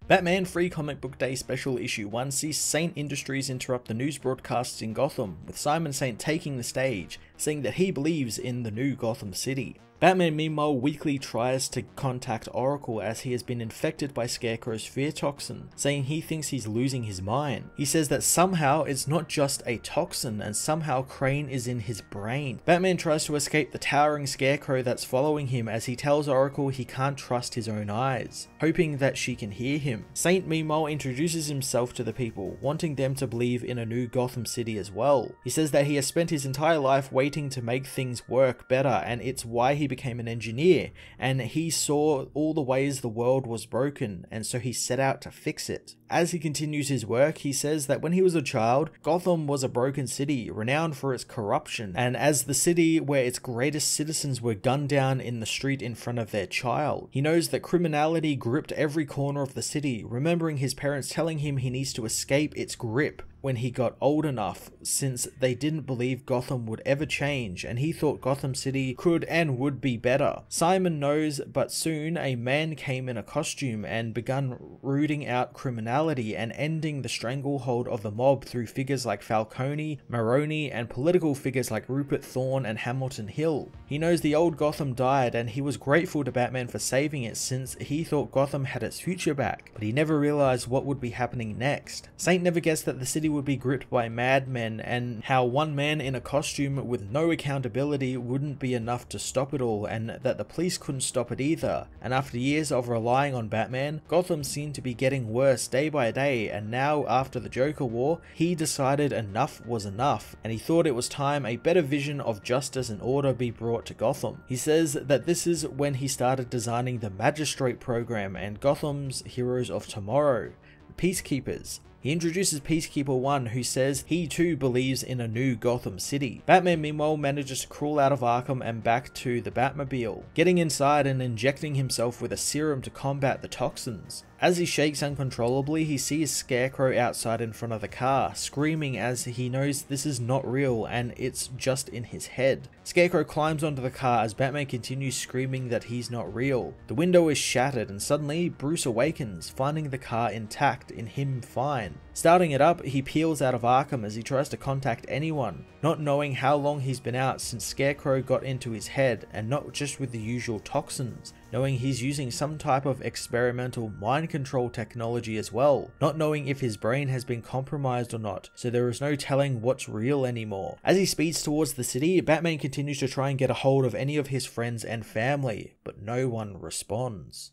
Batman Free Comic Book Day Special Issue 1 sees Saint Industries interrupt the news broadcasts in Gotham, with Simon Saint taking the stage, saying that he believes in the new Gotham City. Batman meanwhile weekly tries to contact Oracle as he has been infected by Scarecrow's fear toxin, saying he thinks he's losing his mind. He says that somehow it's not just a toxin and somehow Crane is in his brain. Batman tries to escape the towering Scarecrow that's following him as he tells Oracle he can't trust his own eyes, hoping that she can hear him. Saint meanwhile introduces himself to the people, wanting them to believe in a new Gotham City as well. He says that he has spent his entire life waiting to make things work better, and it's why he became an engineer, and he saw all the ways the world was broken, and so he set out to fix it. As he continues his work, he says that when he was a child, Gotham was a broken city, renowned for its corruption, and as the city where its greatest citizens were gunned down in the street in front of their child. He knows that criminality gripped every corner of the city, remembering his parents telling him he needs to escape its grip when he got old enough, since they didn't believe Gotham would ever change, and he thought Gotham City could and would be better. Simon knows, but soon a man came in a costume and begun rooting out criminality and ending the stranglehold of the mob through figures like Falcone, Maroni, and political figures like Rupert Thorne and Hamilton Hill. He knows the old Gotham died, and he was grateful to Batman for saving it since he thought Gotham had its future back, but he never realized what would be happening next. Saint never guessed that the city would be gripped by madmen, and how one man in a costume with no accountability wouldn't be enough to stop it all, and that the police couldn't stop it either. And after years of relying on Batman, Gotham seemed to be getting worse day by day, and now after the Joker War, he decided enough was enough, and he thought it was time a better vision of justice and order be brought to Gotham. He says that this is when he started designing the Magistrate program and Gotham's Heroes of Tomorrow, the Peacekeepers. He introduces Peacekeeper 1, who says he too believes in a new Gotham City. Batman meanwhile manages to crawl out of Arkham and back to the Batmobile, getting inside and injecting himself with a serum to combat the toxins. As he shakes uncontrollably, he sees Scarecrow outside in front of the car, screaming as he knows this is not real and it's just in his head. Scarecrow climbs onto the car as Batman continues screaming that he's not real. The window is shattered and suddenly Bruce awakens, finding the car intact and him fine. Starting it up, he peels out of Arkham as he tries to contact anyone, not knowing how long he's been out since Scarecrow got into his head, and not just with the usual toxins, knowing he's using some type of experimental mind control technology as well, not knowing if his brain has been compromised or not, so there is no telling what's real anymore. As he speeds towards the city, Batman continues to try and get a hold of any of his friends and family, but no one responds.